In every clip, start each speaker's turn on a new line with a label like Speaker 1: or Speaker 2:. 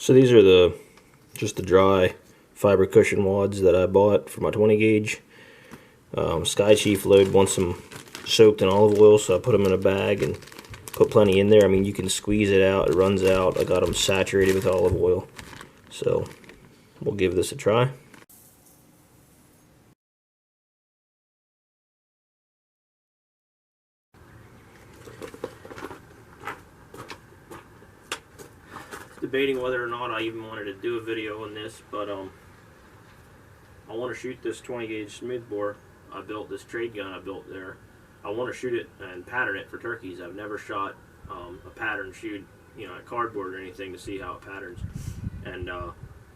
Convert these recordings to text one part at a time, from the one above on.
Speaker 1: So these are just the dry fiber cushion wads that I bought for my 20 gauge. Skycheif load wants them soaked in olive oil, so I put them in a bag and put plenty in there. I mean, you can squeeze it out, it runs out. I got them saturated with olive oil. So we'll give this a try. Debating whether or not I even wanted to do a video on this, but I want to shoot this 20 gauge smoothbore. I built this trade gun I built there. I want to shoot it and pattern it for turkeys. I've never shot a pattern shoot, you know, at cardboard or anything to see how it patterns. And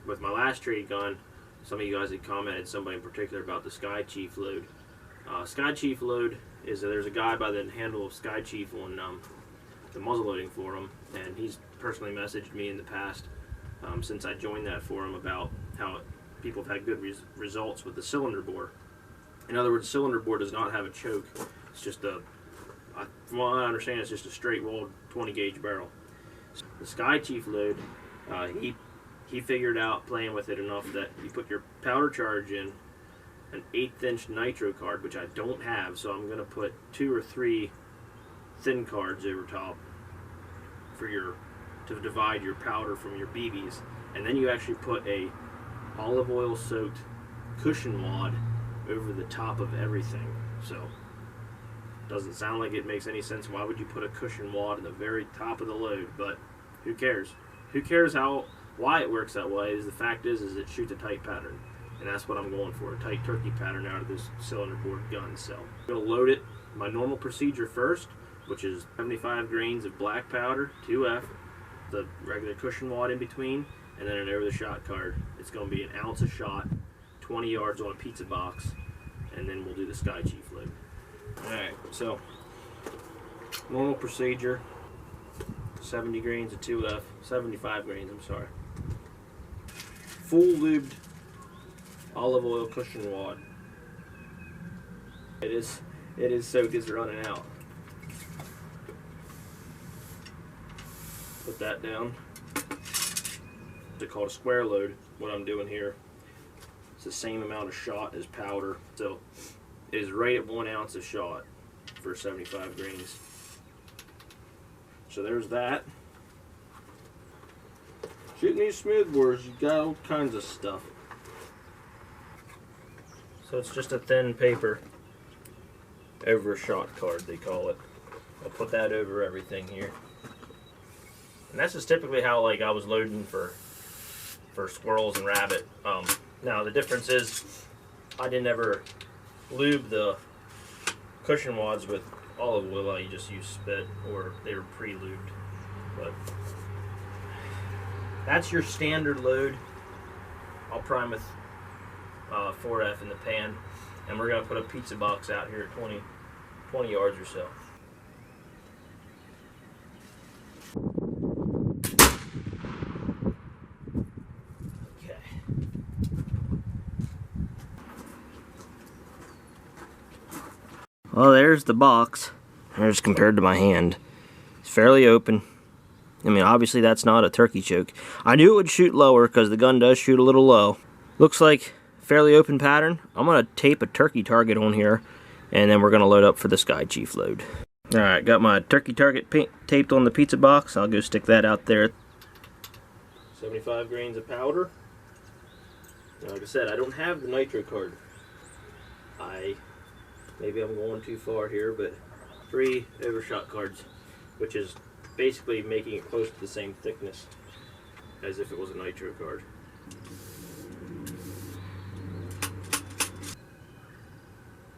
Speaker 1: with my last trade gun, some of you guys had commented, somebody in particular, about the Skycheif load. Skycheif load is there's a guy by the handle of Skycheif on the muzzleloading forum, and he's personally messaged me in the past since I joined that forum about how people have had good results with the cylinder bore. In other words, cylinder bore does not have a choke. It's just from what I understand, it's just a straight walled 20 gauge barrel. The Skycheif load, he figured out playing with it enough that you put your powder charge in an 1/8 inch nitro card, which I don't have, so I'm going to put 2 or 3 thin cards over top for to divide your powder from your BBs, and then you actually put a olive oil soaked cushion wad over the top of everything. So doesn't sound like it makes any sense. Why would you put a cushion wad in the very top of the load? But who cares? Who cares why it works that way? The fact is it shoots a tight pattern, and that's what I'm going for, a tight turkey pattern out of this cylinder board gun. So I'm going to load it my normal procedure first, which is 75 grains of black powder, 2F, the regular cushion wad in between, and then an over-the-shot card. It's going to be 1 ounce a shot, 20 yards on a pizza box, and then we'll do the Skycheif load. Alright, so normal procedure, 70 grains of 2F, 75 grains, I'm sorry. Full lubed olive oil cushion wad. It is soaked, it's running out. Put that down. They're called a square load. What I'm doing here, it's the same amount of shot as powder, so it is right at 1 ounce a shot for 75 grains. So there's that. Shooting these smoothbores, you got all kinds of stuff. So it's just a thin paper over a shot card, they call it. I'll put that over everything here. And that's just typically how I was loading for squirrels and rabbit. Now the difference is I didn't ever lube the cushion wads with olive oil. I just used spit, or they were pre-lubed. But that's your standard load. I'll prime with 4F in the pan, and we're going to put a pizza box out here at 20 yards or so. Well, there's the box. There's compared to my hand. It's fairly open. I mean, obviously that's not a turkey choke. I knew it would shoot lower because the gun does shoot a little low. Looks like fairly open pattern. I'm going to tape a turkey target on here, and then we're going to load up for the Skycheif load. Alright, got my turkey target taped on the pizza box. I'll go stick that out there. 75 grains of powder. Now, like I said, I don't have the nitro card. Maybe I'm going too far here, but 3 overshot cards, which is basically making it close to the same thickness as if it was a nitro card.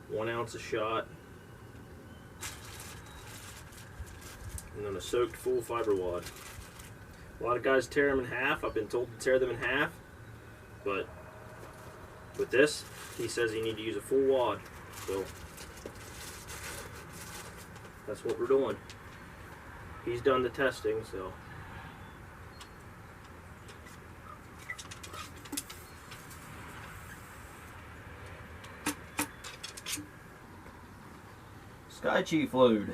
Speaker 1: One ounce a shot, and then a soaked full fiber wad. A lot of guys tear them in half. I've been told to tear them in half, but with this, he says you need to use a full wad. So that's what we're doing. He's done the testing, so. Skycheif load.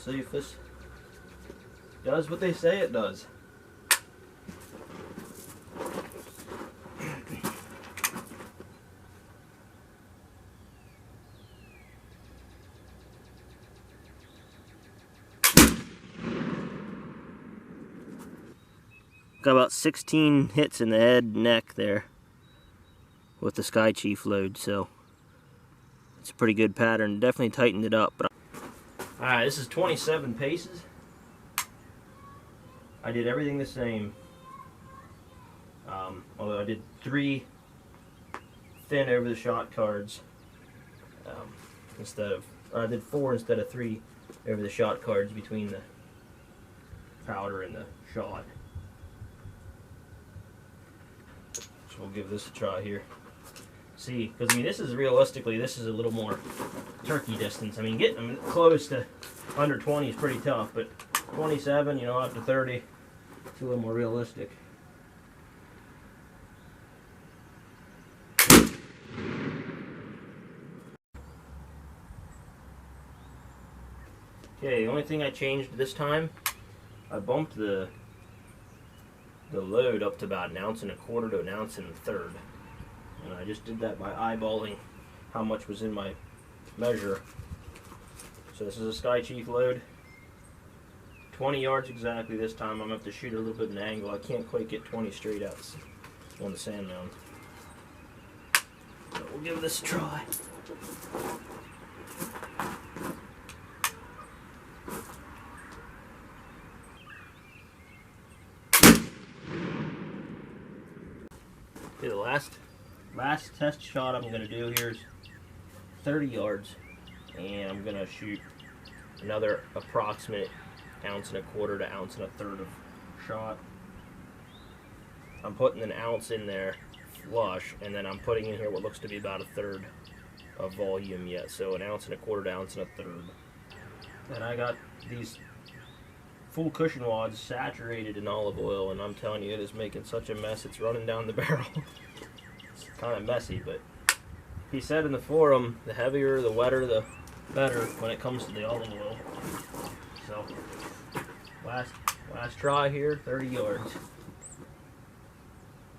Speaker 1: see if this does what they say it does. Got about 16 hits in the head and neck there with the Skycheif load, so it's a pretty good pattern. Definitely tightened it up. Alright, this is 27 paces. I did everything the same. Although I did 3 thin over the shot cards I did 4 instead of 3 over the shot cards between the powder and the shot. We'll give this a try here. See, because I mean, this is realistically, this is a little more turkey distance. I mean, getting them close to under 20 is pretty tough, but 27, you know, up to 30, it's a little more realistic. Okay, the only thing I changed this time, I bumped the load up to about 1 1/4 to 1 1/3 ounces. And I just did that by eyeballing how much was in my measure. So this is a Skycheif load. 20 yards exactly this time. I'm going to have to shoot a little bit of an angle. I can't quite get 20 straight out on the sand mound. So we'll give this a try. Okay, the last test shot I'm going to do here is 30 yards, and I'm going to shoot another approximate 1 1/4 to 1 1/3 ounces of shot. I'm putting 1 ounce in there flush, and then I'm putting in here what looks to be about 1/3 of volume yet, so 1 1/4 ounces to 1 1/3. And I got these full cushion wads saturated in olive oil, and I'm telling you, it is making such a mess. It's running down the barrel. It's kind of messy, but he said in the forum, the heavier, the wetter, the better when it comes to the olive oil. So last try here, 30 yards.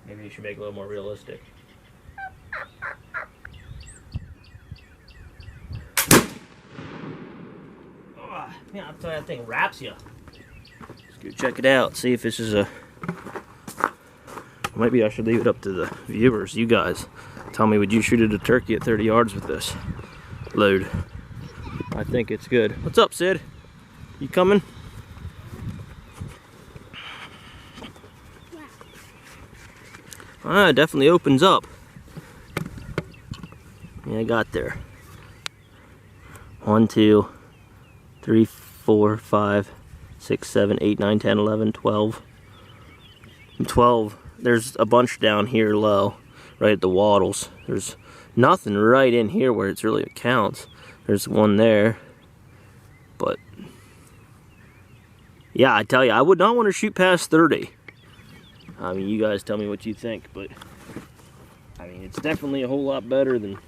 Speaker 1: Maybe you should make it a little more realistic. Oh, man, I'll tell you, that thing wraps you. Go check it out, see if this is a... Maybe I should leave it up to the viewers, you guys. Tell me, would you shoot at a turkey at 30 yards with this load? I think it's good. What's up, Sid? You coming? Ah, it definitely opens up. Yeah, I got there. 1, 2, 3, 4, 5, 6, 7, 8, 9, 10, 11, 12. 12. There's a bunch down here low, right at the wattles. There's nothing right in here where it's really counts. There's one there. But yeah, I tell you, I would not want to shoot past 30. I mean, you guys tell me what you think, but I mean, it's definitely a whole lot better than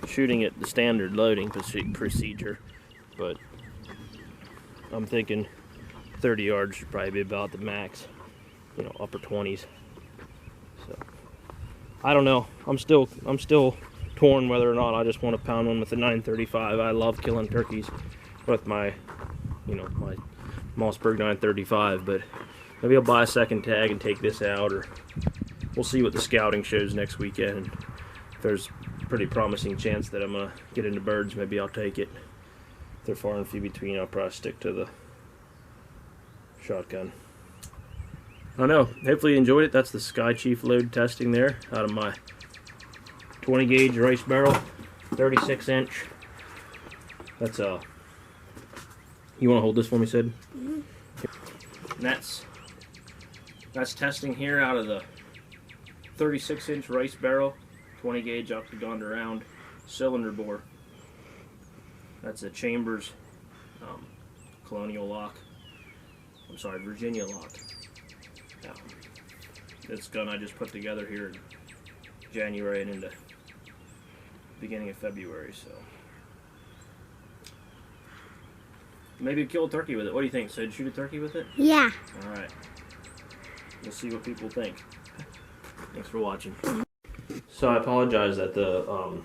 Speaker 1: shooting at the standard loading procedure. But I'm thinking 30 yards should probably be about the max, you know, upper 20s. So I don't know. I'm still torn whether or not I just want to pound one with the 935. I love killing turkeys with my, you know, my Mossberg 935, but maybe I'll buy a second tag and take this out, or we'll see what the scouting shows next weekend. And if there's a pretty promising chance that I'm gonna get into birds, maybe I'll take it. If they're far and few between, I'll probably stick to the shotgun. I don't know. Hopefully you enjoyed it. That's the Skycheif load testing there out of my 20 gauge rice barrel, 36 inch. That's you want to hold this for me, Sid? Mm-hmm. And that's testing here out of the 36 inch rice barrel, 20 gauge octagon round cylinder bore. That's a Chambers Colonial lock. I'm sorry, Virginia lock. This gun I just put together here in January and into beginning of February, so maybe kill a turkey with it. What do you think? So shoot a turkey with it?
Speaker 2: Yeah.
Speaker 1: All right. We'll see what people think. Thanks for watching. So I apologize that the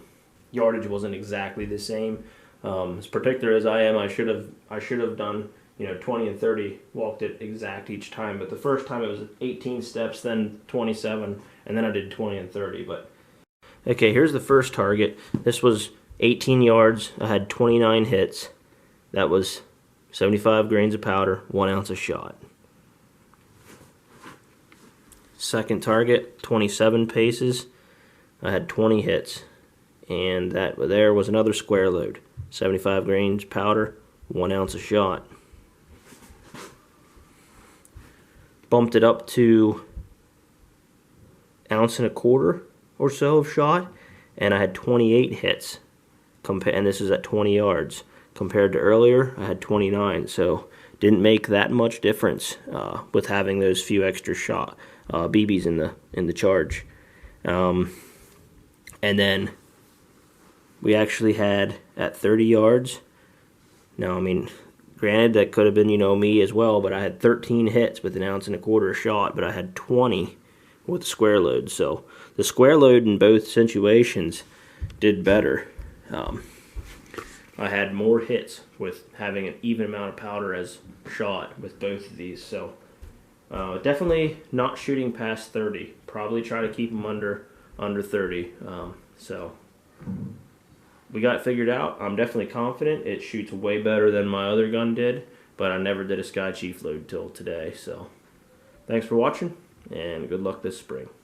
Speaker 1: yardage wasn't exactly the same. As particular as I am, I should have done 20 and 30, walked it exact each time. But the first time it was 18 steps, then 27, and then I did 20 and 30. But okay, here's the first target. This was 18 yards. I had 29 hits. That was 75 grains of powder, 1 ounce of shot. Second target, 27 paces. I had 20 hits, and that there was another square load, 75 grains powder, 1 ounce of shot. Bumped it up to 1.25 ounces or so of shot, and I had 28 hits. And this is at 20 yards. Compared to earlier, I had 29, so didn't make that much difference with having those few extra shot BBs in the charge. And then we actually had at 30 yards. Now, I mean, granted that could have been me as well, but I had 13 hits with 1.25 ounces shot, but I had 20 with the square load. So the square load in both situations did better. I had more hits with having an even amount of powder as shot with both of these. So definitely not shooting past 30. Probably try to keep them under 30. So we got it figured out. I'm definitely confident it shoots way better than my other gun did, but I never did a Skycheif load till today. So thanks for watching, and good luck this spring.